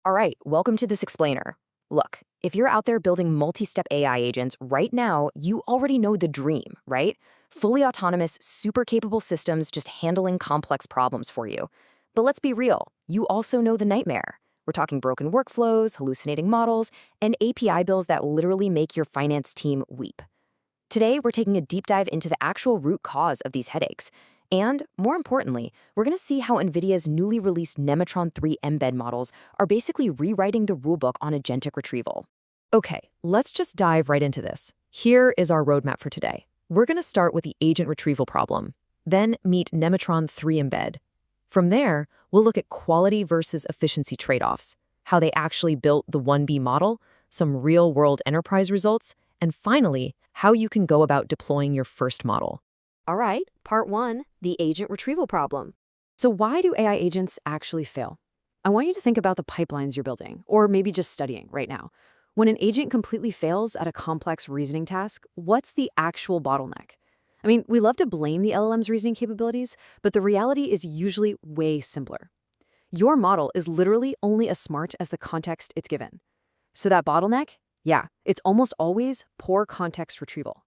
All right, welcome to this explainer. Look, if you're out there building multi-step AI agents right now, you already know the dream, right? Fully autonomous, super capable systems just handling complex problems for you. But let's be real, you also know the nightmare. We're talking broken workflows, hallucinating models, and API bills that literally make your finance team weep. Today, we're taking a deep dive into the actual root cause of these headaches. And more importantly, we're going to see how NVIDIA's newly released Nematron 3 embed models are basically rewriting the rulebook on agentic retrieval. Okay, let's just dive right into this. Here is our roadmap for today. We're going to start with the agent retrieval problem, then meet Nematron 3 embed. From there, we'll look at quality versus efficiency trade-offs, how they actually built the 1B model, some real-world enterprise results, and finally, how you can go about deploying your first model. All right, part one, the agent retrieval problem. So why do AI agents actually fail? I want you to think about the pipelines you're building, or maybe just studying right now. When an agent completely fails at a complex reasoning task, what's the actual bottleneck? I mean, we love to blame the LLM's reasoning capabilities, but the reality is usually way simpler. Your model is literally only as smart as the context it's given. So that bottleneck? Yeah, it's almost always poor context retrieval.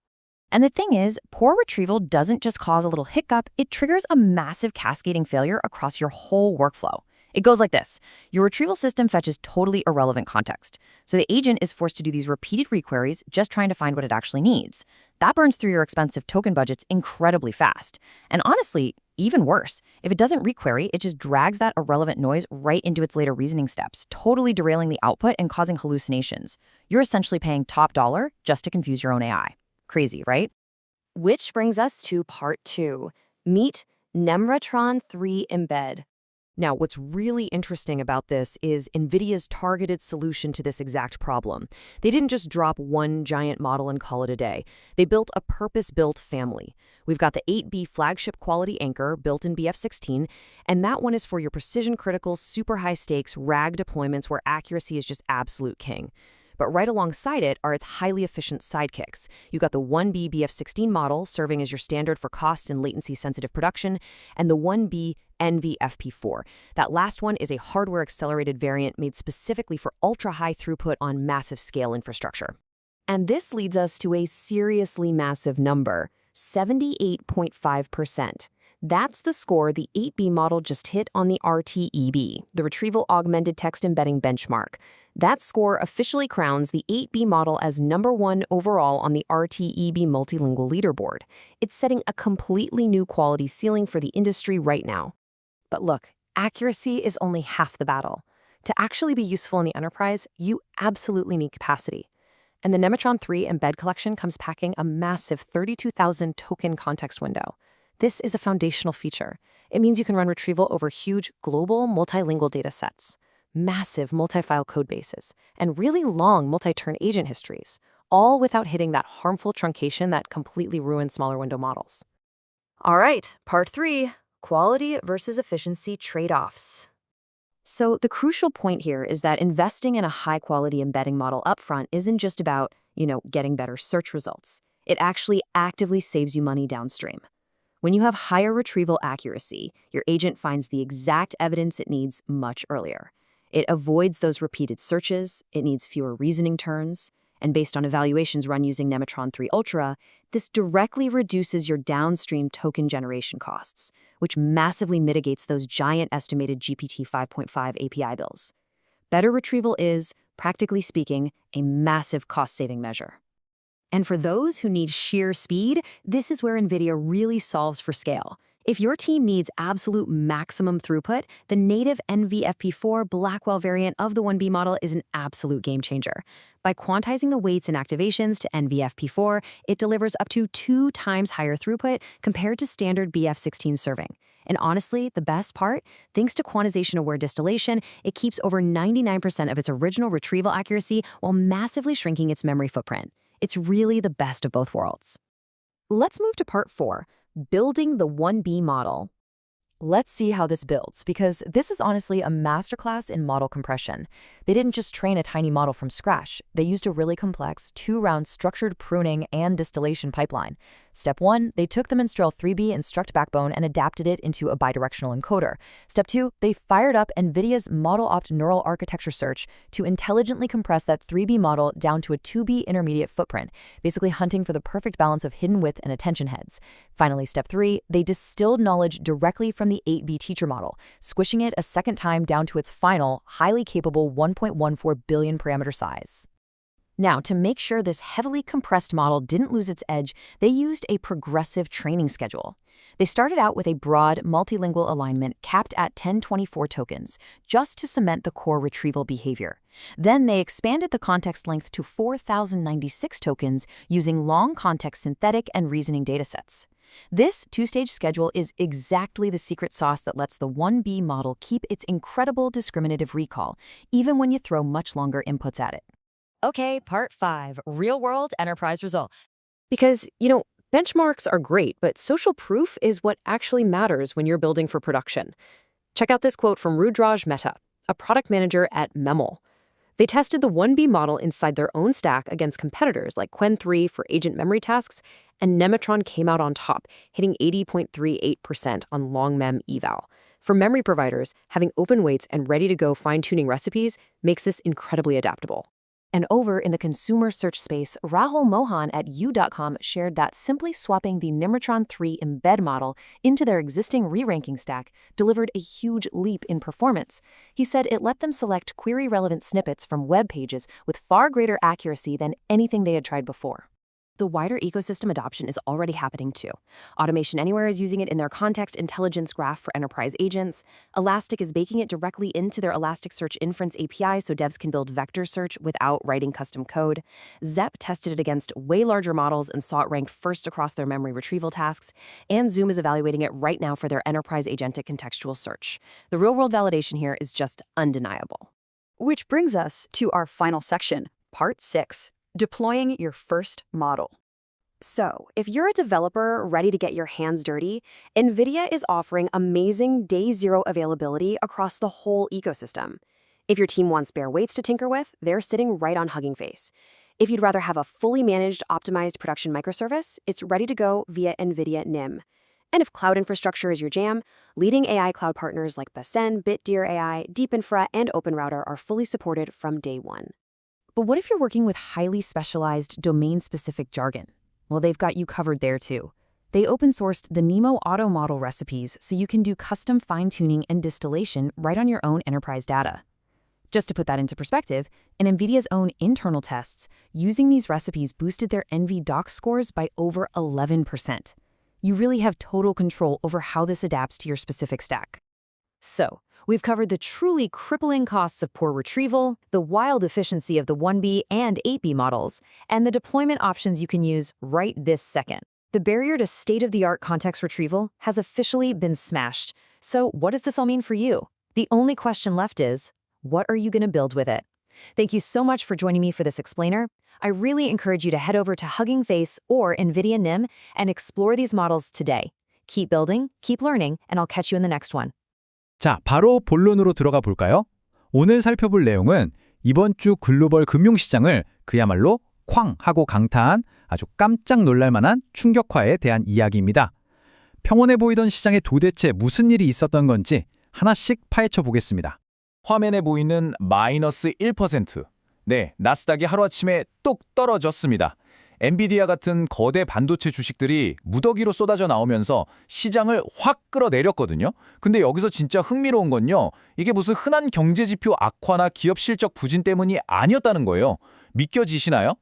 And the thing is, poor retrieval doesn't just cause a little hiccup, it triggers a massive cascading failure across your whole workflow. It goes like this. Your retrieval system fetches totally irrelevant context. So the agent is forced to do these repeated requeries just trying to find what it actually needs. That burns through your expensive token budgets incredibly fast. And honestly, even worse, if it doesn't requery, it just drags that irrelevant noise right into its later reasoning steps, totally derailing the output and causing hallucinations. You're essentially paying top dollar just to confuse your own AI. Crazy, right? Which brings us to part two, meet Nematron 3 embed. Now, what's really interesting about this is NVIDIA's targeted solution to this exact problem. They didn't just drop one giant model and call it a day. They built a purpose-built family. We've got the 8B flagship quality anchor built in BF16, and that one is for your precision-critical, super high-stakes RAG deployments where accuracy is just absolute king. But right alongside it are its highly efficient sidekicks. You've got the 1B BF16 model serving as your standard for cost and latency-sensitive production, and the 1B NVFP4. That last one is a hardware-accelerated variant made specifically for ultra-high throughput on massive scale infrastructure. And this leads us to a seriously massive number, 78.5%. That's the score the 8B model just hit on the RTEB, the Retrieval Augmented Text Embedding Benchmark. That score officially crowns the 8B model as #1 overall on the RTEB Multilingual Leaderboard. It's setting a completely new quality ceiling for the industry right now. But look, accuracy is only half the battle. To actually be useful in the enterprise, you absolutely need capacity. And the Nematron 3 Embed Collection comes packing a massive 32,000 token context window. This is a foundational feature. It means you can run retrieval over huge, global, multilingual data sets, massive multi-file code bases, and really long multi-turn agent histories, all without hitting that harmful truncation that completely ruins smaller window models. All right, part three, quality versus efficiency trade-offs. So the crucial point here is that investing in a high-quality embedding model upfront isn't just about, getting better search results. It actually actively saves you money downstream. When you have higher retrieval accuracy, your agent finds the exact evidence it needs much earlier. It avoids those repeated searches, it needs fewer reasoning turns, and based on evaluations run using Nematron 3 Ultra, this directly reduces your downstream token generation costs, which massively mitigates those giant estimated GPT 5.5 API bills. Better retrieval is, practically speaking, a massive cost-saving measure. And for those who need sheer speed, this is where NVIDIA really solves for scale. If your team needs absolute maximum throughput, the native NVFP4 Blackwell variant of the 1B model is an absolute game changer. By quantizing the weights and activations to NVFP4, it delivers up to 2 times higher throughput compared to standard BF16 serving. And honestly, the best part, thanks to quantization-aware distillation, it keeps over 99% of its original retrieval accuracy while massively shrinking its memory footprint. It's really the best of both worlds. Let's move to part 4, building the 1B model. Let's see how this builds, because this is honestly a masterclass in model compression. They didn't just train a tiny model from scratch. They used a really complex 2-round structured pruning and distillation pipeline. Step 1, they took the Minstrel 3B Instruct backbone and adapted it into a bidirectional encoder. Step 2, they fired up NVIDIA's ModelOpt neural architecture search to intelligently compress that 3B model down to a 2B intermediate footprint, basically hunting for the perfect balance of hidden width and attention heads. Finally, step 3, they distilled knowledge directly from the 8B teacher model, squishing it a second time down to its final, highly capable 1.14 billion parameter size. Now, to make sure this heavily compressed model didn't lose its edge, they used a progressive training schedule. They started out with a broad, multilingual alignment capped at 1024 tokens, just to cement the core retrieval behavior. Then they expanded the context length to 4096 tokens using long context synthetic and reasoning datasets. This two-stage schedule is exactly the secret sauce that lets the 1B model keep its incredible discriminative recall, even when you throw much longer inputs at it. Okay, part 5, real-world enterprise results. Because, benchmarks are great, but social proof is what actually matters when you're building for production. Check out this quote from Rudraj Mehta, a product manager at Memel. They tested the 1B model inside their own stack against competitors like Qwen 3 for agent memory tasks, and Nematron came out on top, hitting 80.38% on long mem eval. For memory providers, having open weights and ready-to-go fine-tuning recipes makes this incredibly adaptable. And over in the consumer search space, Rahul Mohan at U.com shared that simply swapping the Nematron 3 embed model into their existing re-ranking stack delivered a huge leap in performance. He said it let them select query-relevant snippets from web pages with far greater accuracy than anything they had tried before. The wider ecosystem adoption is already happening too. Automation Anywhere is using it in their context intelligence graph for enterprise agents. Elastic is baking it directly into their Elasticsearch Inference API so devs can build vector search without writing custom code. Zep tested it against way larger models and saw it ranked first across their memory retrieval tasks. And Zoom is evaluating it right now for their enterprise agentic contextual search. The real-world validation here is just undeniable. Which brings us to our final section, part 6. Deploying your first model. So, if you're a developer ready to get your hands dirty, NVIDIA is offering amazing day zero availability across the whole ecosystem. If your team wants bare weights to tinker with, they're sitting right on Hugging Face. If you'd rather have a fully managed, optimized production microservice, it's ready to go via NVIDIA NIM. And if cloud infrastructure is your jam, leading AI cloud partners like Basen, Bitdeer AI, DeepInfra, and OpenRouter are fully supported from day one. But what if you're working with highly specialized, domain-specific jargon? Well, they've got you covered there too. They open-sourced the Nemo Auto Model recipes so you can do custom fine-tuning and distillation right on your own enterprise data. Just to put that into perspective, in NVIDIA's own internal tests, using these recipes boosted their NVDocs scores by over 11%. You really have total control over how this adapts to your specific stack. So, we've covered the truly crippling costs of poor retrieval, the wild efficiency of the 1B and 8B models, and the deployment options you can use right this second. The barrier to state-of-the-art context retrieval has officially been smashed. So what does this all mean for you? The only question left is, what are you going to build with it? Thank you so much for joining me for this explainer. I really encourage you to head over to Hugging Face or NVIDIA NIM and explore these models today. Keep building, keep learning, and I'll catch you in the next one. 자, 바로 본론으로 들어가 볼까요? 오늘 살펴볼 내용은 이번 주 글로벌 금융시장을 그야말로 쾅 하고 강타한 아주 깜짝 놀랄 만한 충격화에 대한 이야기입니다. 평온해 보이던 시장에 도대체 무슨 일이 있었던 건지 하나씩 파헤쳐 보겠습니다. 화면에 보이는 마이너스 1%. 네, 나스닥이 하루아침에 뚝 떨어졌습니다. 엔비디아 같은 거대 반도체 주식들이 무더기로 쏟아져 나오면서 시장을 확 끌어내렸거든요. 근데 여기서 진짜 흥미로운 건요. 이게 무슨 흔한 경제지표 악화나 기업 실적 부진 때문이 아니었다는 거예요. 믿겨지시나요?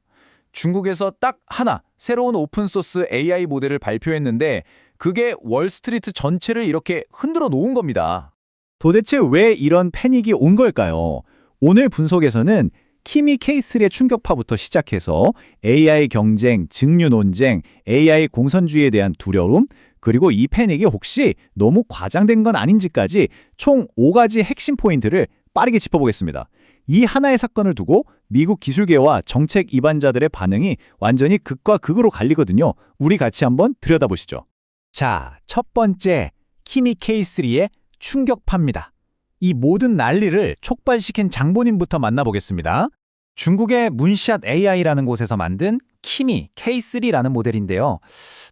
중국에서 딱 하나 새로운 오픈소스 AI 모델을 발표했는데 그게 월스트리트 전체를 이렇게 흔들어 놓은 겁니다. 도대체 왜 이런 패닉이 온 걸까요? 오늘 분석에서는 키미 K3의 충격파부터 시작해서 AI 경쟁, 증류 논쟁, AI 공산주의에 대한 두려움, 그리고 이 패닉이 혹시 너무 과장된 건 아닌지까지 총 5가지 핵심 포인트를 빠르게 짚어보겠습니다. 이 하나의 사건을 두고 미국 기술계와 정책 입안자들의 반응이 완전히 극과 극으로 갈리거든요. 우리 같이 한번 들여다보시죠. 자, 첫 번째, 키미 K3의 충격파입니다. 이 모든 난리를 촉발시킨 장본인부터 만나보겠습니다. 중국의 문샷 AI라는 곳에서 만든 키미 K3라는 모델인데요.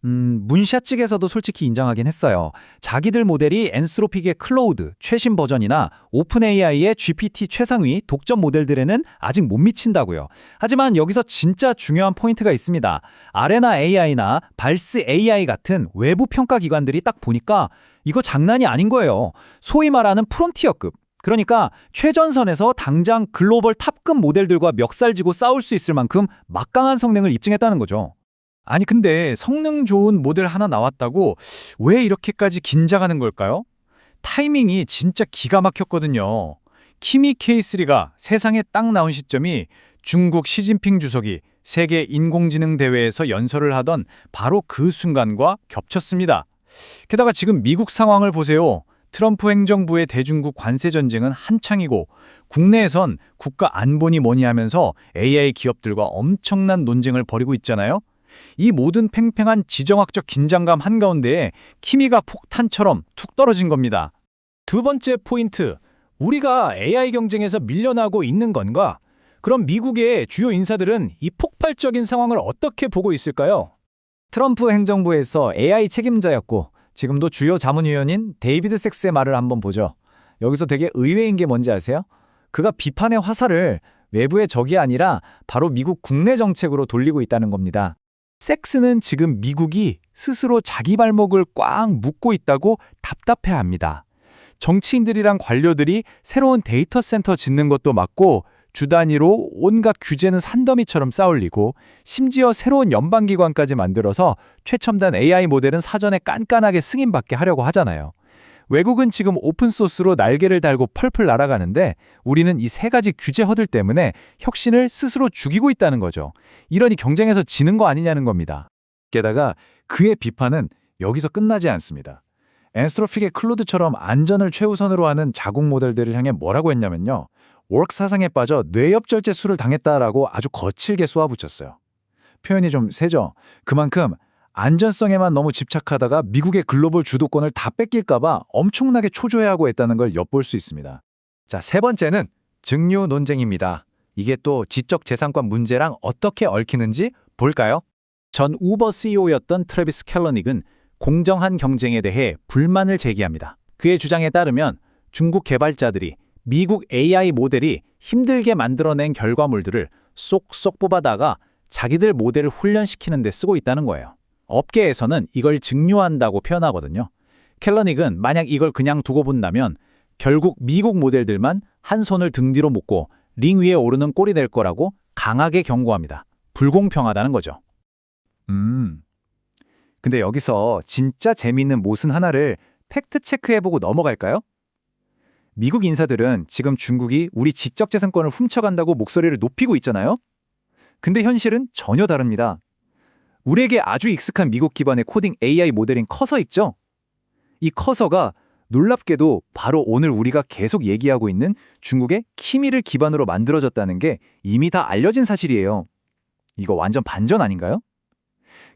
문샷 측에서도 솔직히 인정하긴 했어요. 자기들 모델이 엔스로픽의 클로우드 최신 버전이나 오픈 AI의 GPT 최상위 독점 모델들에는 아직 못 미친다고요. 하지만 여기서 진짜 중요한 포인트가 있습니다. 아레나 AI나 발스 AI 같은 외부 평가 기관들이 딱 보니까 이거 장난이 아닌 거예요. 소위 말하는 프론티어급. 그러니까 최전선에서 당장 글로벌 탑급 모델들과 멱살지고 싸울 수 있을 만큼 막강한 성능을 입증했다는 거죠. 아니 근데 성능 좋은 모델 하나 나왔다고 왜 이렇게까지 긴장하는 걸까요? 타이밍이 진짜 기가 막혔거든요. 키미 K3가 세상에 딱 나온 시점이 중국 시진핑 주석이 세계 인공지능 대회에서 연설을 하던 바로 그 순간과 겹쳤습니다. 게다가 지금 미국 상황을 보세요. 트럼프 행정부의 대중국 관세 전쟁은 한창이고 국내에선 국가 안보니 뭐니 하면서 AI 기업들과 엄청난 논쟁을 벌이고 있잖아요. 이 모든 팽팽한 지정학적 긴장감 한가운데에 키미가 폭탄처럼 툭 떨어진 겁니다. 두 번째 포인트, 우리가 AI 경쟁에서 밀려나고 있는 건가? 그럼 미국의 주요 인사들은 이 폭발적인 상황을 어떻게 보고 있을까요? 트럼프 행정부에서 AI 책임자였고 지금도 주요 자문위원인 데이비드 섹스의 말을 한번 보죠. 여기서 되게 의외인 게 뭔지 아세요? 그가 비판의 화살을 외부의 적이 아니라 바로 미국 국내 정책으로 돌리고 있다는 겁니다. 섹스는 지금 미국이 스스로 자기 발목을 꽉 묶고 있다고 답답해합니다. 정치인들이랑 관료들이 새로운 데이터 센터 짓는 것도 맞고 주 단위로 온갖 규제는 산더미처럼 쌓아올리고 심지어 새로운 연방기관까지 만들어서 최첨단 AI 모델은 사전에 깐깐하게 승인받게 하려고 하잖아요. 외국은 지금 오픈소스로 날개를 달고 펄펄 날아가는데 우리는 이 세 가지 규제 허들 때문에 혁신을 스스로 죽이고 있다는 거죠. 이러니 경쟁에서 지는 거 아니냐는 겁니다. 게다가 그의 비판은 여기서 끝나지 않습니다. 엔스트로픽의 클로드처럼 안전을 최우선으로 하는 자국 모델들을 향해 뭐라고 했냐면요. 워크 사상에 빠져 뇌엽절제 수를 당했다라고 아주 거칠게 쏘아붙였어요. 표현이 좀 세죠? 그만큼 안전성에만 너무 집착하다가 미국의 글로벌 주도권을 다 뺏길까봐 엄청나게 초조해하고 있다는 걸 엿볼 수 있습니다. 자, 세 번째는 증류 논쟁입니다. 이게 또 지적재산권 문제랑 어떻게 얽히는지 볼까요? 전 우버 CEO였던 트래비스 캘러닉은 공정한 경쟁에 대해 불만을 제기합니다. 그의 주장에 따르면 중국 개발자들이 미국 AI 모델이 힘들게 만들어낸 결과물들을 쏙쏙 뽑아다가 자기들 모델을 훈련시키는 데 쓰고 있다는 거예요. 업계에서는 이걸 증류한다고 표현하거든요. 캘러닉은 만약 이걸 그냥 두고 본다면 결국 미국 모델들만 한 손을 등 뒤로 묶고 링 위에 오르는 꼴이 될 거라고 강하게 경고합니다. 불공평하다는 거죠. 근데 여기서 진짜 재미있는 모순 하나를 팩트체크해보고 넘어갈까요? 미국 인사들은 지금 중국이 우리 지적재산권을 훔쳐간다고 목소리를 높이고 있잖아요? 근데 현실은 전혀 다릅니다. 우리에게 아주 익숙한 미국 기반의 코딩 AI 모델인 커서 있죠? 이 커서가 놀랍게도 바로 오늘 우리가 계속 얘기하고 있는 중국의 키미를 기반으로 만들어졌다는 게 이미 다 알려진 사실이에요. 이거 완전 반전 아닌가요?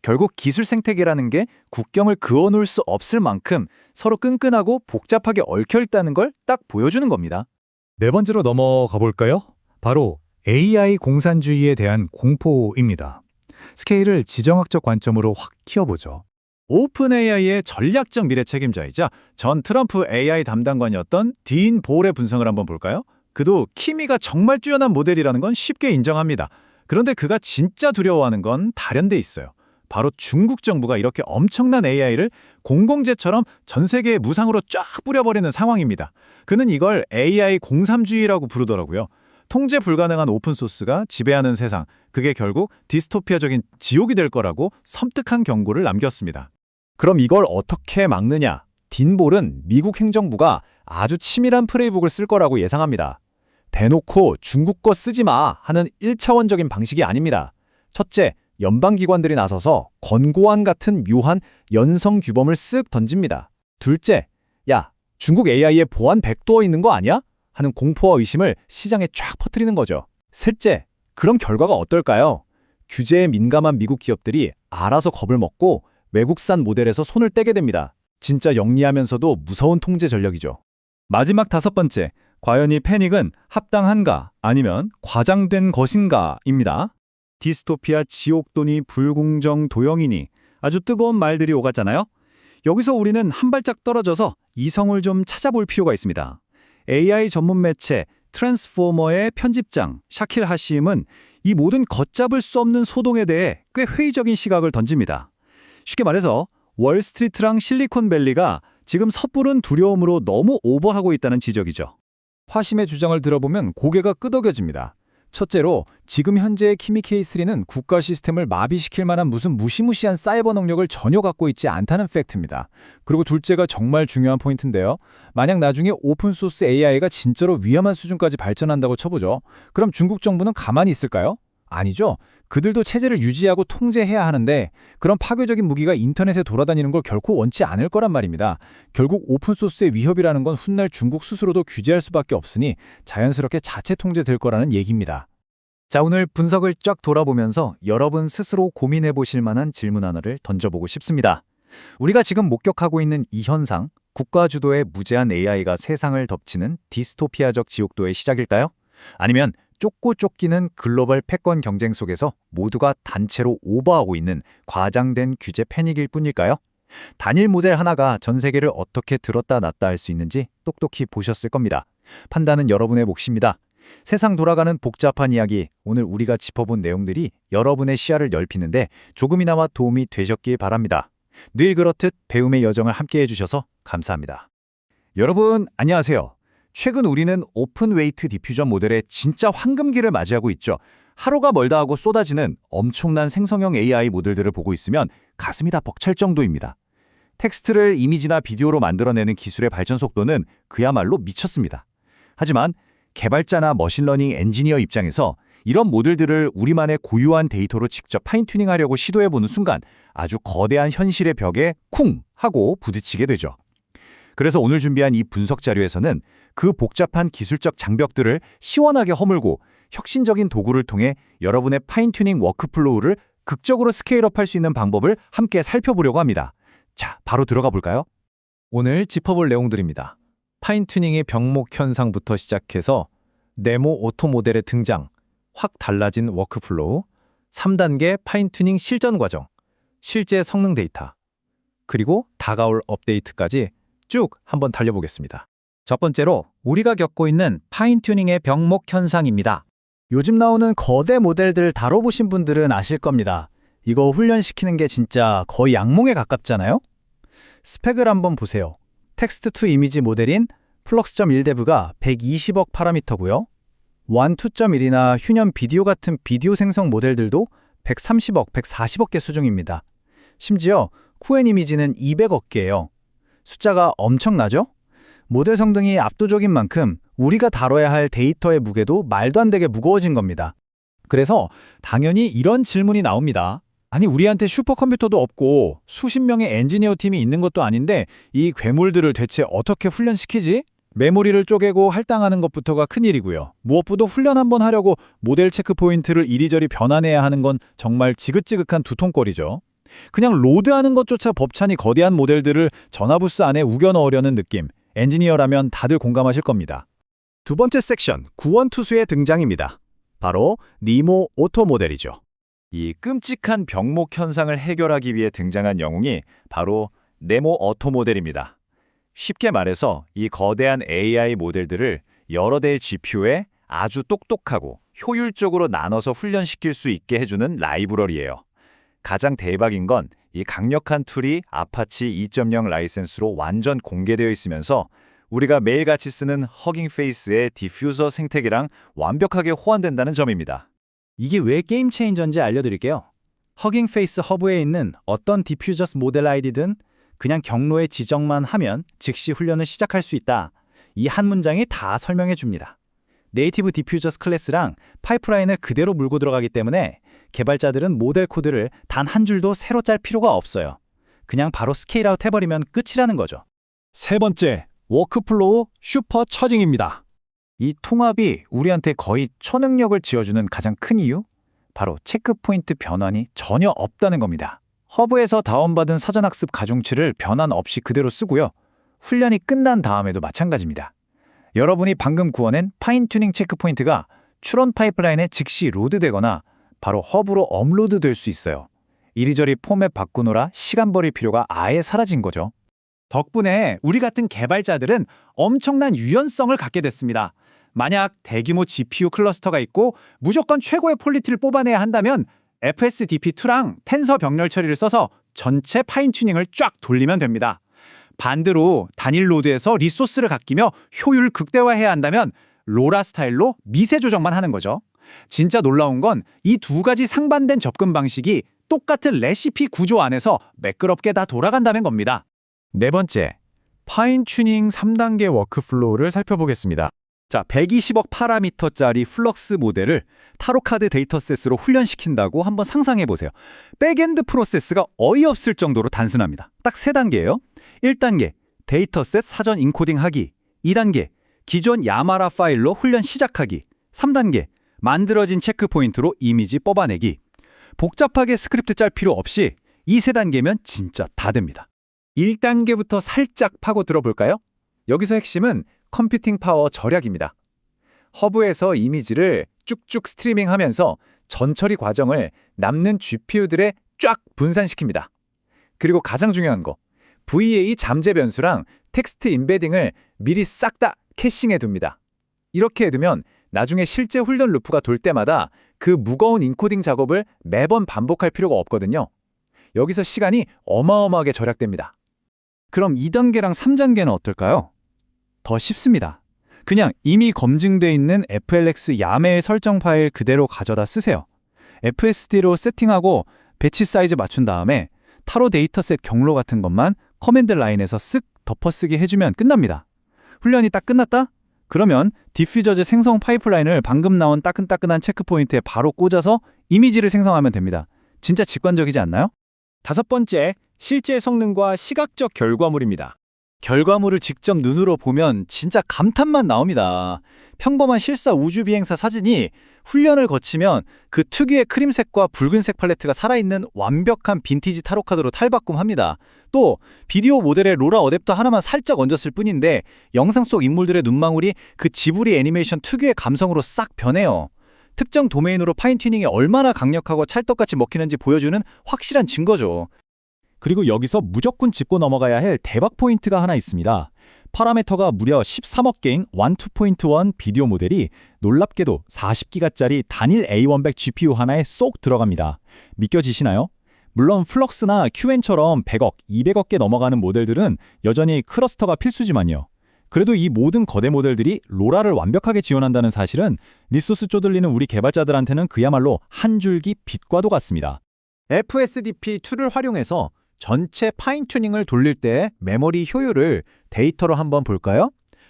결국 기술 생태계라는 게 국경을 그어놓을 수 없을 만큼 서로 끈끈하고 복잡하게 얽혀있다는 걸 딱 보여주는 겁니다. 네 번째로 넘어가 볼까요? 바로 AI 공산주의에 대한 공포입니다. 스케일을 지정학적 관점으로 확 키워보죠. 오픈 AI의 전략적 미래 책임자이자 전 트럼프 AI 담당관이었던 딘 볼의 분석을 한번 볼까요? 그도 키미가 정말 뛰어난 모델이라는 건 쉽게 인정합니다. 그런데 그가 진짜 두려워하는 건 다른 데 있어요. 바로 중국 정부가 이렇게 엄청난 AI를 공공재처럼 전 세계에 무상으로 쫙 뿌려버리는 상황입니다. 그는 이걸 AI 공산주의라고 부르더라고요. 통제 불가능한 오픈소스가 지배하는 세상, 그게 결국 디스토피아적인 지옥이 될 거라고 섬뜩한 경고를 남겼습니다. 그럼 이걸 어떻게 막느냐? 딘볼은 미국 행정부가 아주 치밀한 플레이북을 쓸 거라고 예상합니다. 대놓고 중국 거 쓰지 마 하는 1차원적인 방식이 아닙니다. 첫째, 연방기관들이 나서서 권고안 같은 묘한 연성 규범을 쓱 던집니다. 둘째, 야, 중국 AI에 보안 백도어 있는 거 아니야? 하는 공포와 의심을 시장에 쫙 퍼뜨리는 거죠. 셋째, 그럼 결과가 어떨까요? 규제에 민감한 미국 기업들이 알아서 겁을 먹고 외국산 모델에서 손을 떼게 됩니다. 진짜 영리하면서도 무서운 통제 전략이죠. 마지막 다섯 번째, 과연 이 패닉은 합당한가 아니면 과장된 것인가입니다. 디스토피아, 지옥도니, 불공정, 도영이니 아주 뜨거운 말들이 오갔잖아요. 여기서 우리는 한 발짝 떨어져서 이성을 좀 찾아볼 필요가 있습니다. AI 전문 매체 트랜스포머의 편집장 샤킬 하심은 이 모든 걷잡을 수 없는 소동에 대해 꽤 회의적인 시각을 던집니다. 쉽게 말해서 월스트리트랑 실리콘밸리가 지금 섣부른 두려움으로 너무 오버하고 있다는 지적이죠. 화심의 주장을 들어보면 고개가 끄덕여집니다. 첫째로 지금 현재의 키미 K3는 국가 시스템을 마비시킬 만한 무슨 무시무시한 사이버 능력을 전혀 갖고 있지 않다는 팩트입니다. 그리고 둘째가 정말 중요한 포인트인데요. 만약 나중에 오픈소스 AI가 진짜로 위험한 수준까지 발전한다고 쳐보죠. 그럼 중국 정부는 가만히 있을까요? 아니죠. 그들도 체제를 유지하고 통제해야 하는데 그런 파괴적인 무기가 인터넷에 돌아다니는 걸 결코 원치 않을 거란 말입니다. 결국 오픈소스의 위협이라는 건 훗날 중국 스스로도 규제할 수밖에 없으니 자연스럽게 자체 통제될 거라는 얘기입니다. 자, 오늘 분석을 쫙 돌아보면서 여러분 스스로 고민해 보실 만한 질문 하나를 던져보고 싶습니다. 우리가 지금 목격하고 있는 이 현상, 국가 주도의 무제한 AI가 세상을 덮치는 디스토피아적 지옥도의 시작일까요? 아니면 쫓고 쫓기는 글로벌 패권 경쟁 속에서 모두가 단체로 오버하고 있는 과장된 규제 패닉일 뿐일까요? 단일 모델 하나가 전 세계를 어떻게 들었다 놨다 할 수 있는지 똑똑히 보셨을 겁니다. 판단은 여러분의 몫입니다. 세상 돌아가는 복잡한 이야기, 오늘 우리가 짚어본 내용들이 여러분의 시야를 넓히는데 조금이나마 도움이 되셨길 바랍니다. 늘 그렇듯 배움의 여정을 함께 해주셔서 감사합니다. 여러분 안녕하세요. 최근 우리는 오픈 웨이트 디퓨전 모델의 진짜 황금기를 맞이하고 있죠. 하루가 멀다 하고 쏟아지는 엄청난 생성형 AI 모델들을 보고 있으면 가슴이 다 벅찰 정도입니다. 텍스트를 이미지나 비디오로 만들어내는 기술의 발전 속도는 그야말로 미쳤습니다. 하지만 개발자나 머신러닝 엔지니어 입장에서 이런 모델들을 우리만의 고유한 데이터로 직접 파인튜닝하려고 시도해보는 순간 아주 거대한 현실의 벽에 쿵 하고 부딪히게 되죠. 그래서 오늘 준비한 이 분석 자료에서는 그 복잡한 기술적 장벽들을 시원하게 허물고 혁신적인 도구를 통해 여러분의 파인튜닝 워크플로우를 극적으로 스케일업할 수 있는 방법을 함께 살펴보려고 합니다. 자, 바로 들어가 볼까요? 오늘 짚어볼 내용들입니다. 파인튜닝의 병목 현상부터 시작해서 네모 오토 모델의 등장, 확 달라진 워크플로우, 3단계 파인튜닝 실전 과정, 실제 성능 데이터, 그리고 다가올 업데이트까지 쭉 한번 달려보겠습니다. 첫 번째로 우리가 겪고 있는 파인튜닝의 병목 현상입니다. 요즘 나오는 거대 모델들 다뤄보신 분들은 아실 겁니다. 이거 훈련시키는 게 진짜 거의 악몽에 가깝잖아요? 스펙을 한번 보세요. 텍스트 투 이미지 모델인 플럭스.1dev가 120억 파라미터고요. 1.2.1이나 휴년 비디오 같은 비디오 생성 모델들도 130억, 140억 개 수준입니다. 심지어 쿠엔 이미지는 200억 개예요. 숫자가 엄청나죠? 모델 성능이 압도적인 만큼 우리가 다뤄야 할 데이터의 무게도 말도 안 되게 무거워진 겁니다. 그래서 당연히 이런 질문이 나옵니다. 아니, 우리한테 슈퍼컴퓨터도 없고 수십 명의 엔지니어 팀이 있는 것도 아닌데 이 괴물들을 대체 어떻게 훈련시키지? 메모리를 쪼개고 할당하는 것부터가 큰일이고요. 무엇보다 훈련 한번 하려고 모델 체크 포인트를 이리저리 변환해야 하는 건 정말 지긋지긋한 두통거리죠. 그냥 로드하는 것조차 벅찬이 거대한 모델들을 전화부스 안에 우겨 넣으려는 느낌. 엔지니어라면 다들 공감하실 겁니다. 두 번째 섹션, 구원투수의 등장입니다. 바로 니모 오토 모델이죠. 이 끔찍한 병목 현상을 해결하기 위해 등장한 영웅이 바로 네모 오토 모델입니다. 쉽게 말해서 이 거대한 AI 모델들을 여러 대의 GPU에 아주 똑똑하고 효율적으로 나눠서 훈련시킬 수 있게 해주는 라이브러리예요. 가장 대박인 건 이 강력한 툴이 아파치 2.0 라이센스로 완전 공개되어 있으면서 우리가 매일같이 쓰는 허깅 페이스의 디퓨저 생태계랑 완벽하게 호환된다는 점입니다. 이게 왜 게임 체인저인지 알려드릴게요. 허깅 페이스 허브에 있는 어떤 디퓨저스 모델 아이디든 그냥 경로의 지정만 하면 즉시 훈련을 시작할 수 있다. 이 한 문장이 다 설명해 줍니다. 네이티브 디퓨저스 클래스랑 파이프라인을 그대로 물고 들어가기 때문에 개발자들은 모델 코드를 단 한 줄도 새로 짤 필요가 없어요. 그냥 바로 스케일 아웃 해버리면 끝이라는 거죠. 세 번째, 워크플로우 슈퍼 처징입니다. 이 통합이 우리한테 거의 초능력을 지어주는 가장 큰 이유? 바로 체크포인트 변환이 전혀 없다는 겁니다. 허브에서 다운받은 사전학습 가중치를 변환 없이 그대로 쓰고요. 훈련이 끝난 다음에도 마찬가지입니다. 여러분이 방금 구워낸 파인튜닝 체크포인트가 추론 파이프라인에 즉시 로드되거나 바로 허브로 업로드 될 수 있어요. 이리저리 포맷 바꾸느라 시간 버릴 필요가 아예 사라진 거죠. 덕분에 우리 같은 개발자들은 엄청난 유연성을 갖게 됐습니다. 만약 대규모 GPU 클러스터가 있고 무조건 최고의 퀄리티를 뽑아내야 한다면 FSDP2랑 텐서 병렬 처리를 써서 전체 파인 튜닝을 쫙 돌리면 됩니다. 반대로 단일 노드에서 리소스를 아끼며 효율을 극대화해야 한다면 로라 스타일로 미세 조정만 하는 거죠. 진짜 놀라운 건 이 두 가지 상반된 접근 방식이 똑같은 레시피 구조 안에서 매끄럽게 다 돌아간다는 겁니다. 네 번째, 파인 튜닝 3단계 워크플로우를 살펴보겠습니다. 자, 120억 파라미터짜리 플럭스 모델을 타로카드 데이터셋으로 훈련시킨다고 한번 상상해 보세요. 백엔드 프로세스가 어이없을 정도로 단순합니다. 딱 3단계예요. 1단계, 데이터셋 사전 인코딩하기. 2단계, 기존 야마라 파일로 훈련 시작하기. 3단계, 만들어진 체크포인트로 이미지 뽑아내기. 복잡하게 스크립트 짤 필요 없이 이 3단계면 진짜 다 됩니다. 1단계부터 살짝 파고 들어볼까요? 여기서 핵심은 컴퓨팅 파워 절약입니다. 허브에서 이미지를 쭉쭉 스트리밍하면서 전처리 과정을 남는 GPU들에 쫙 분산시킵니다. 그리고 가장 중요한 거, VA 잠재 변수랑 텍스트 임베딩을 미리 싹 다 캐싱해 둡니다. 이렇게 해두면 나중에 실제 훈련 루프가 돌 때마다 그 무거운 인코딩 작업을 매번 반복할 필요가 없거든요. 여기서 시간이 어마어마하게 절약됩니다. 그럼 2단계랑 3단계는 어떨까요? 더 쉽습니다. 그냥 이미 검증돼 있는 FLX 야메의 설정 파일 그대로 가져다 쓰세요. FSD로 세팅하고 배치 사이즈 맞춘 다음에 타로 데이터셋 경로 같은 것만 커맨드 라인에서 쓱 덮어쓰기 해주면 끝납니다. 훈련이 딱 끝났다? 그러면 디퓨저즈 생성 파이프라인을 방금 나온 따끈따끈한 체크포인트에 바로 꽂아서 이미지를 생성하면 됩니다. 진짜 직관적이지 않나요? 5번째, 실제 성능과 시각적 결과물입니다. 결과물을 직접 눈으로 보면 진짜 감탄만 나옵니다. 평범한 실사 우주비행사 사진이 훈련을 거치면 그 특유의 크림색과 붉은색 팔레트가 살아있는 완벽한 빈티지 타로카드로 탈바꿈합니다. 또 비디오 모델에 로라 어댑터 하나만 살짝 얹었을 뿐인데 영상 속 인물들의 눈망울이 그 지브리 애니메이션 특유의 감성으로 싹 변해요. 특정 도메인으로 파인튜닝이 얼마나 강력하고 찰떡같이 먹히는지 보여주는 확실한 증거죠. 그리고 여기서 무조건 짚고 넘어가야 할 대박 포인트가 하나 있습니다. 파라미터가 무려 13억 개인 12.1 비디오 모델이 놀랍게도 40기가짜리 단일 A100 GPU 하나에 쏙 들어갑니다. 믿겨지시나요? 물론 플럭스나 QN처럼 100억, 200억 개 넘어가는 모델들은 여전히 클러스터가 필수지만요. 그래도 이 모든 거대 모델들이 로라를 완벽하게 지원한다는 사실은 리소스 쪼들리는 우리 개발자들한테는 그야말로 한 줄기 빛과도 같습니다. FSDP2를 활용해서 전체 파인튜닝을 돌릴 때 메모리 효율을 데이터로 한번 볼까요?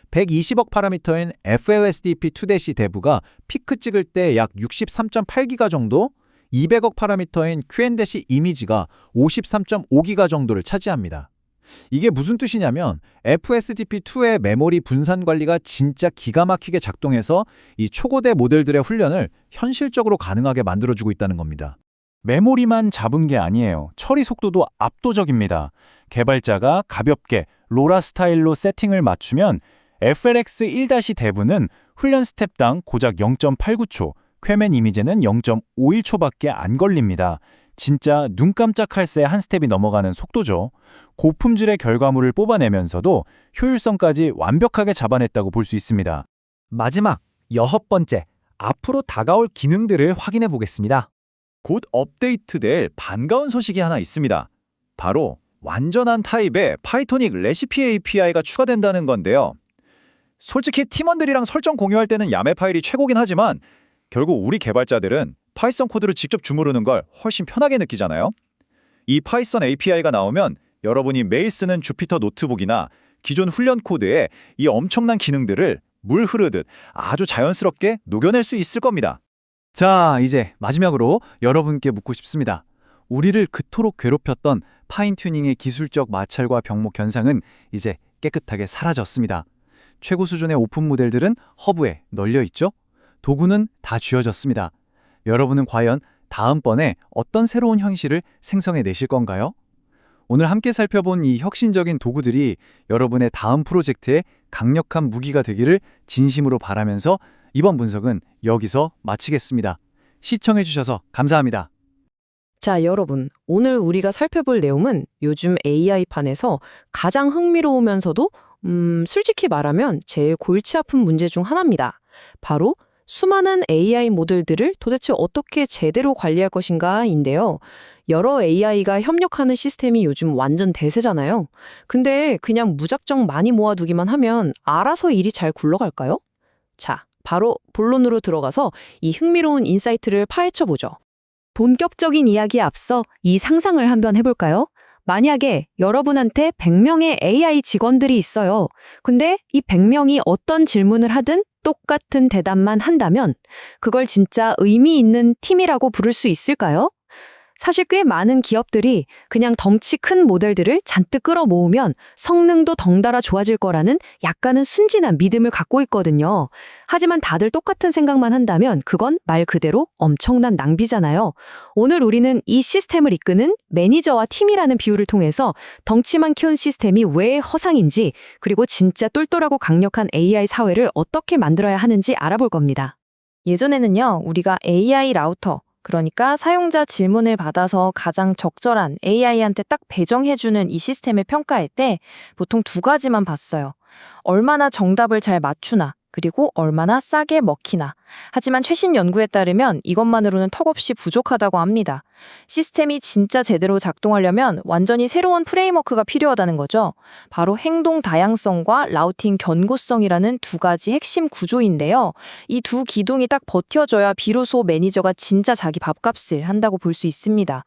120억 파라미터인 FLSDP2-대부가 피크 찍을 때 약 63.8기가 정도, 200억 파라미터인 QN-이미지가 53.5기가 정도를 차지합니다. 이게 무슨 뜻이냐면 FSDP2의 메모리 분산 관리가 진짜 기가 막히게 작동해서 이 초고대 모델들의 훈련을 현실적으로 가능하게 만들어주고 있다는 겁니다. 메모리만 잡은 게 아니에요. 처리 속도도 압도적입니다. 개발자가 가볍게 로라 스타일로 세팅을 맞추면 FLX 1-대부는 훈련 스텝당 고작 0.89초, 퀘멘 이미지는 0.51초밖에 안 걸립니다. 진짜 눈 깜짝할 새 한 스텝이 넘어가는 속도죠. 고품질의 결과물을 뽑아내면서도 효율성까지 완벽하게 잡아냈다고 볼 수 있습니다. 마지막, 6번째, 앞으로 다가올 기능들을 확인해 보겠습니다. 곧 업데이트될 반가운 소식이 하나 있습니다. 바로 완전한 타입의 파이토닉 레시피 API가 추가된다는 건데요. 솔직히 팀원들이랑 설정 공유할 때는 야매 파일이 최고긴 하지만 결국 우리 개발자들은 파이썬 코드를 직접 주무르는 걸 훨씬 편하게 느끼잖아요. 이 파이썬 API가 나오면 여러분이 매일 쓰는 주피터 노트북이나 기존 훈련 코드에 이 엄청난 기능들을 물 흐르듯 아주 자연스럽게 녹여낼 수 있을 겁니다. 자, 이제 마지막으로 여러분께 묻고 싶습니다. 우리를 그토록 괴롭혔던 파인튜닝의 기술적 마찰과 병목 현상은 이제 깨끗하게 사라졌습니다. 최고 수준의 오픈 모델들은 허브에 널려 있죠? 도구는 다 쥐어졌습니다. 여러분은 과연 다음번에 어떤 새로운 형식을 생성해 내실 건가요? 오늘 함께 살펴본 이 혁신적인 도구들이 여러분의 다음 프로젝트에 강력한 무기가 되기를 진심으로 바라면서 이번 분석은 여기서 마치겠습니다. 시청해주셔서 감사합니다. 자, 여러분, 오늘 우리가 살펴볼 내용은 요즘 AI판에서 가장 흥미로우면서도 솔직히 말하면 제일 골치 아픈 문제 중 하나입니다. 바로 수많은 AI 모델들을 도대체 어떻게 제대로 관리할 것인가인데요. 여러 AI가 협력하는 시스템이 요즘 완전 대세잖아요. 근데 그냥 무작정 많이 모아두기만 하면 알아서 일이 잘 굴러갈까요? 자, 바로 본론으로 들어가서 이 흥미로운 인사이트를 파헤쳐보죠. 본격적인 이야기에 앞서 이 상상을 한번 해볼까요? 만약에 여러분한테 100명의 AI 직원들이 있어요. 근데 이 100명이 어떤 질문을 하든 똑같은 대답만 한다면 그걸 진짜 의미 있는 팀이라고 부를 수 있을까요? 사실 꽤 많은 기업들이 그냥 덩치 큰 모델들을 잔뜩 끌어모으면 성능도 덩달아 좋아질 거라는 약간은 순진한 믿음을 갖고 있거든요. 하지만 다들 똑같은 생각만 한다면 그건 말 그대로 엄청난 낭비잖아요. 오늘 우리는 이 시스템을 이끄는 매니저와 팀이라는 비유를 통해서 덩치만 키운 시스템이 왜 허상인지, 그리고 진짜 똘똘하고 강력한 AI 사회를 어떻게 만들어야 하는지 알아볼 겁니다. 예전에는요, 우리가 AI 라우터, 그러니까 사용자 질문을 받아서 가장 적절한 AI한테 딱 배정해주는 이 시스템을 평가할 때 보통 두 가지만 봤어요. 얼마나 정답을 잘 맞추나, 그리고 얼마나 싸게 먹히나. 하지만 최신 연구에 따르면 이것만으로는 턱없이 부족하다고 합니다. 시스템이 진짜 제대로 작동하려면 완전히 새로운 프레임워크가 필요하다는 거죠. 바로 행동 다양성과 라우팅 견고성이라는 두 가지 핵심 구조인데요. 이 두 기둥이 딱 버텨줘야 비로소 매니저가 진짜 자기 밥값을 한다고 볼 수 있습니다.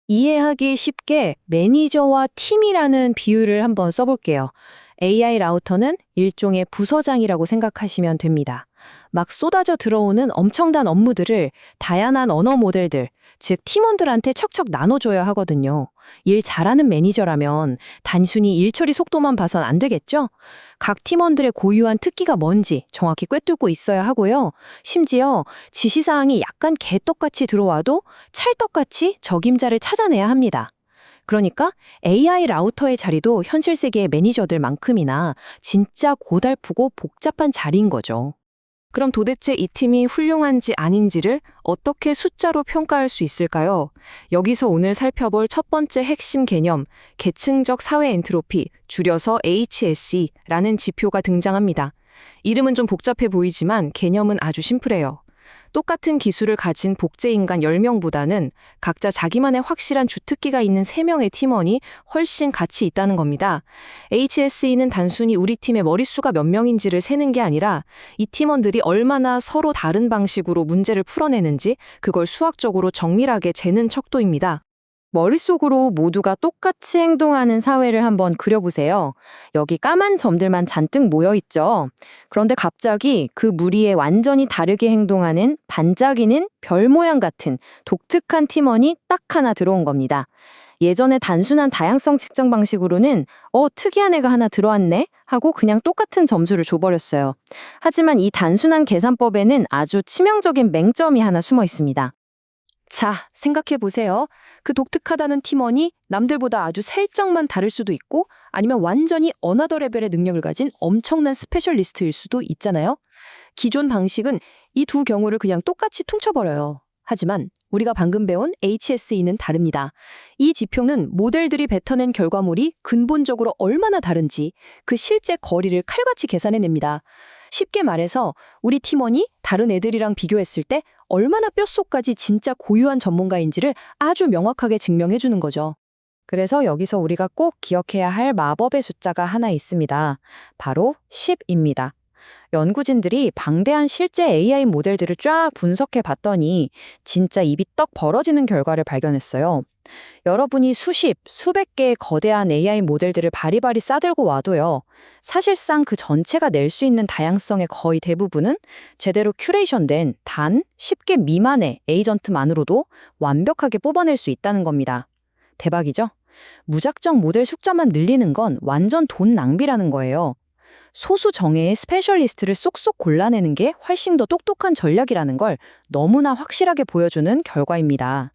이해하기 쉽게 매니저와 팀이라는 비유를 한번 써볼게요. AI 라우터는 일종의 부서장이라고 생각하시면 됩니다. 막 쏟아져 들어오는 엄청난 업무들을 다양한 언어 모델들, 즉 팀원들한테 척척 나눠줘야 하거든요. 일 잘하는 매니저라면 단순히 일 처리 속도만 봐선 안 되겠죠? 각 팀원들의 고유한 특기가 뭔지 정확히 꿰뚫고 있어야 하고요. 심지어 지시사항이 약간 개떡같이 들어와도 찰떡같이 적임자를 찾아내야 합니다. 그러니까 AI 라우터의 자리도 현실 세계의 매니저들만큼이나 진짜 고달프고 복잡한 자리인 거죠. 그럼 도대체 이 팀이 훌륭한지 아닌지를 어떻게 숫자로 평가할 수 있을까요? 여기서 오늘 살펴볼 첫 번째 핵심 개념, 계층적 사회 엔트로피, 줄여서 HSE라는 지표가 등장합니다. 이름은 좀 복잡해 보이지만 개념은 아주 심플해요. 똑같은 기술을 가진 복제인간 10명보다는 각자 자기만의 확실한 주특기가 있는 3명의 팀원이 훨씬 가치 있다는 겁니다. HSE는 단순히 우리 팀의 머릿수가 몇 명인지를 세는 게 아니라 이 팀원들이 얼마나 서로 다른 방식으로 문제를 풀어내는지 그걸 수학적으로 정밀하게 재는 척도입니다. 머릿속으로 모두가 똑같이 행동하는 사회를 한번 그려보세요. 여기 까만 점들만 잔뜩 모여있죠. 그런데 갑자기 그 무리에 완전히 다르게 행동하는 반짝이는 별 모양 같은 독특한 팀원이 딱 하나 들어온 겁니다. 예전에 단순한 다양성 측정 방식으로는 특이한 애가 하나 들어왔네 하고 그냥 똑같은 점수를 줘버렸어요. 하지만 이 단순한 계산법에는 아주 치명적인 맹점이 하나 숨어 있습니다. 자, 생각해보세요. 그 독특하다는 팀원이 남들보다 아주 살짝만 다를 수도 있고 아니면 완전히 어나더 레벨의 능력을 가진 엄청난 스페셜리스트일 수도 있잖아요. 기존 방식은 이 두 경우를 그냥 똑같이 퉁쳐버려요. 하지만 우리가 방금 배운 HSE는 다릅니다. 이 지표는 모델들이 뱉어낸 결과물이 근본적으로 얼마나 다른지 그 실제 거리를 칼같이 계산해냅니다. 쉽게 말해서 우리 팀원이 다른 애들이랑 비교했을 때 얼마나 뼛속까지 진짜 고유한 전문가인지를 아주 명확하게 증명해주는 거죠. 그래서 여기서 우리가 꼭 기억해야 할 마법의 숫자가 하나 있습니다. 바로 10입니다. 연구진들이 방대한 실제 AI 모델들을 쫙 분석해 봤더니 진짜 입이 떡 벌어지는 결과를 발견했어요. 여러분이 수십, 수백 개의 거대한 AI 모델들을 바리바리 싸들고 와도요. 사실상 그 전체가 낼 수 있는 다양성의 거의 대부분은 제대로 큐레이션된 단 10개 미만의 에이전트만으로도 완벽하게 뽑아낼 수 있다는 겁니다. 대박이죠? 무작정 모델 숫자만 늘리는 건 완전 돈 낭비라는 거예요. 소수 정예의 스페셜리스트를 쏙쏙 골라내는 게 훨씬 더 똑똑한 전략이라는 걸 너무나 확실하게 보여주는 결과입니다.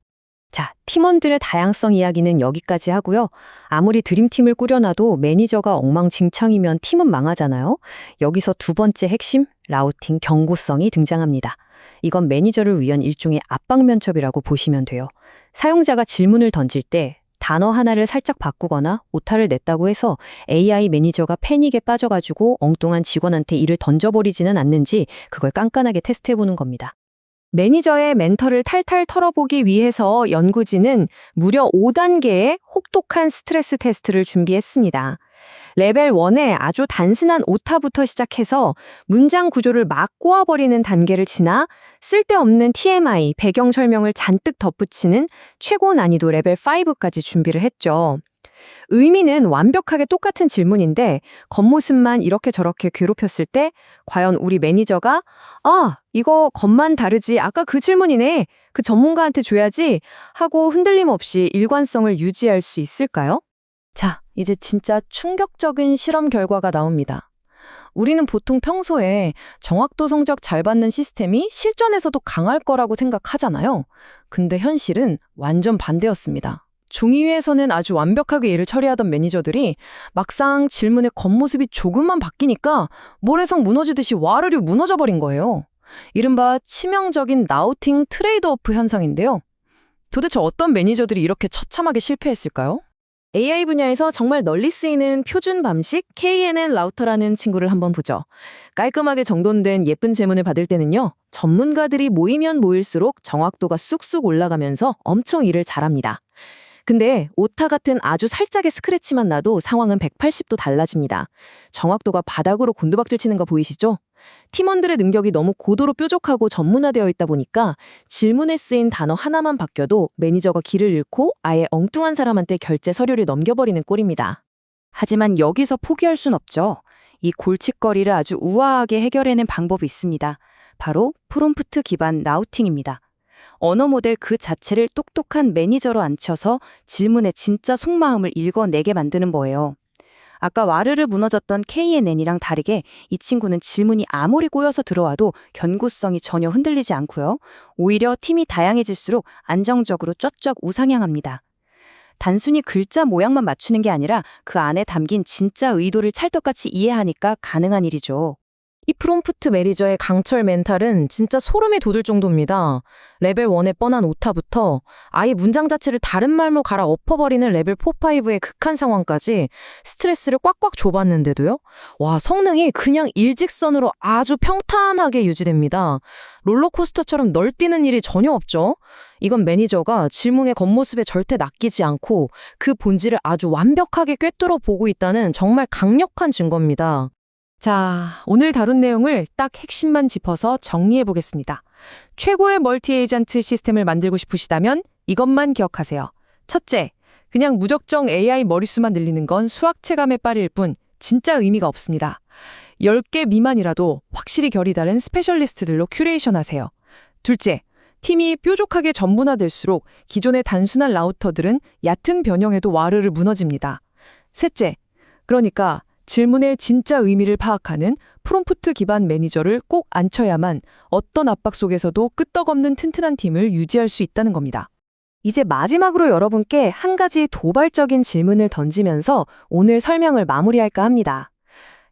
자, 팀원들의 다양성 이야기는 여기까지 하고요. 아무리 드림팀을 꾸려놔도 매니저가 엉망진창이면 팀은 망하잖아요. 여기서 두 번째 핵심, 라우팅 경고성이 등장합니다. 이건 매니저를 위한 일종의 압박 면접이라고 보시면 돼요. 사용자가 질문을 던질 때 단어 하나를 살짝 바꾸거나 오타를 냈다고 해서 AI 매니저가 패닉에 빠져가지고 엉뚱한 직원한테 일을 던져버리지는 않는지 그걸 깐깐하게 테스트해보는 겁니다. 매니저의 멘탈을 탈탈 털어보기 위해서 연구진은 무려 5단계의 혹독한 스트레스 테스트를 준비했습니다. 레벨 1에 아주 단순한 오타부터 시작해서 문장 구조를 막 꼬아버리는 단계를 지나 쓸데없는 TMI, 배경 설명을 잔뜩 덧붙이는 최고 난이도 레벨 5까지 준비를 했죠. 의미는 완벽하게 똑같은 질문인데 겉모습만 이렇게 저렇게 괴롭혔을 때 과연 우리 매니저가 이거 겉만 다르지 아까 그 질문이네. 그 전문가한테 줘야지 하고 흔들림 없이 일관성을 유지할 수 있을까요? 자, 이제 진짜 충격적인 실험 결과가 나옵니다. 우리는 보통 평소에 정확도 성적 잘 받는 시스템이 실전에서도 강할 거라고 생각하잖아요. 근데 현실은 완전 반대였습니다. 종이 위에서는 아주 완벽하게 일을 처리하던 매니저들이 막상 질문의 겉모습이 조금만 바뀌니까 모래성 무너지듯이 와르르 무너져버린 거예요. 이른바 치명적인 나우팅 트레이드오프 현상인데요. 도대체 어떤 매니저들이 이렇게 처참하게 실패했을까요? AI 분야에서 정말 널리 쓰이는 표준 방식 KNN 라우터라는 친구를 한번 보죠. 깔끔하게 정돈된 예쁜 제문을 받을 때는요. 전문가들이 모이면 모일수록 정확도가 쑥쑥 올라가면서 엄청 일을 잘합니다. 근데 오타 같은 아주 살짝의 스크래치만 나도 상황은 180도 달라집니다. 정확도가 바닥으로 곤두박질 치는 거 보이시죠? 팀원들의 능력이 너무 고도로 뾰족하고 전문화되어 있다 보니까 질문에 쓰인 단어 하나만 바뀌어도 매니저가 길을 잃고 아예 엉뚱한 사람한테 결제 서류를 넘겨버리는 꼴입니다. 하지만 여기서 포기할 순 없죠. 이 골칫거리를 아주 우아하게 해결해낸 방법이 있습니다. 바로 프롬프트 기반 라우팅입니다. 언어 모델 그 자체를 똑똑한 매니저로 앉혀서 질문의 진짜 속마음을 읽어내게 만드는 거예요. 아까 와르르 무너졌던 KNN이랑 다르게 이 친구는 질문이 아무리 꼬여서 들어와도 견고성이 전혀 흔들리지 않고요. 오히려 팀이 다양해질수록 안정적으로 쫙쫙 우상향합니다. 단순히 글자 모양만 맞추는 게 아니라 그 안에 담긴 진짜 의도를 찰떡같이 이해하니까 가능한 일이죠. 이 프롬프트 매니저의 강철 멘탈은 진짜 소름이 돋을 정도입니다. 레벨 1의 뻔한 오타부터 아예 문장 자체를 다른 말로 갈아 엎어버리는 레벨 4, 5의 극한 상황까지 스트레스를 꽉꽉 줘봤는데도요. 와, 성능이 그냥 일직선으로 아주 평탄하게 유지됩니다. 롤러코스터처럼 널뛰는 일이 전혀 없죠. 이건 매니저가 질문의 겉모습에 절대 낚이지 않고 그 본질을 아주 완벽하게 꿰뚫어 보고 있다는 정말 강력한 증거입니다. 자, 오늘 다룬 내용을 딱 핵심만 짚어서 정리해 보겠습니다. 최고의 멀티 에이전트 시스템을 만들고 싶으시다면 이것만 기억하세요. 첫째, 그냥 무적정 AI 머릿수만 늘리는 건 수학 체감에 빠릴 뿐 진짜 의미가 없습니다. 10개 미만이라도 확실히 결이 다른 스페셜리스트들로 큐레이션하세요. 둘째, 팀이 뾰족하게 전문화될수록 기존의 단순한 라우터들은 얕은 변형에도 와르르 무너집니다. 셋째, 그러니까 질문의 진짜 의미를 파악하는 프롬프트 기반 매니저를 꼭 앉혀야만 어떤 압박 속에서도 끄떡없는 튼튼한 팀을 유지할 수 있다는 겁니다. 이제 마지막으로 여러분께 한 가지 도발적인 질문을 던지면서 오늘 설명을 마무리할까 합니다.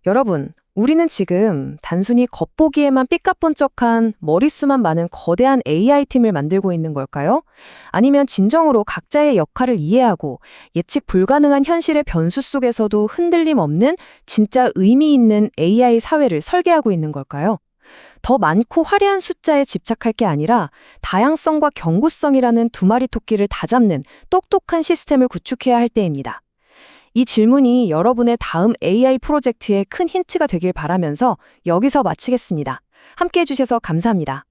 여러분, 우리는 지금 단순히 겉보기에만 삐까뻔쩍한 머릿수만 많은 거대한 AI팀을 만들고 있는 걸까요? 아니면 진정으로 각자의 역할을 이해하고 예측 불가능한 현실의 변수 속에서도 흔들림 없는 진짜 의미 있는 AI 사회를 설계하고 있는 걸까요? 더 많고 화려한 숫자에 집착할 게 아니라 다양성과 경구성이라는 두 마리 토끼를 다 잡는 똑똑한 시스템을 구축해야 할 때입니다. 이 질문이 여러분의 다음 AI 프로젝트에 큰 힌트가 되길 바라면서 여기서 마치겠습니다. 함께 해주셔서 감사합니다.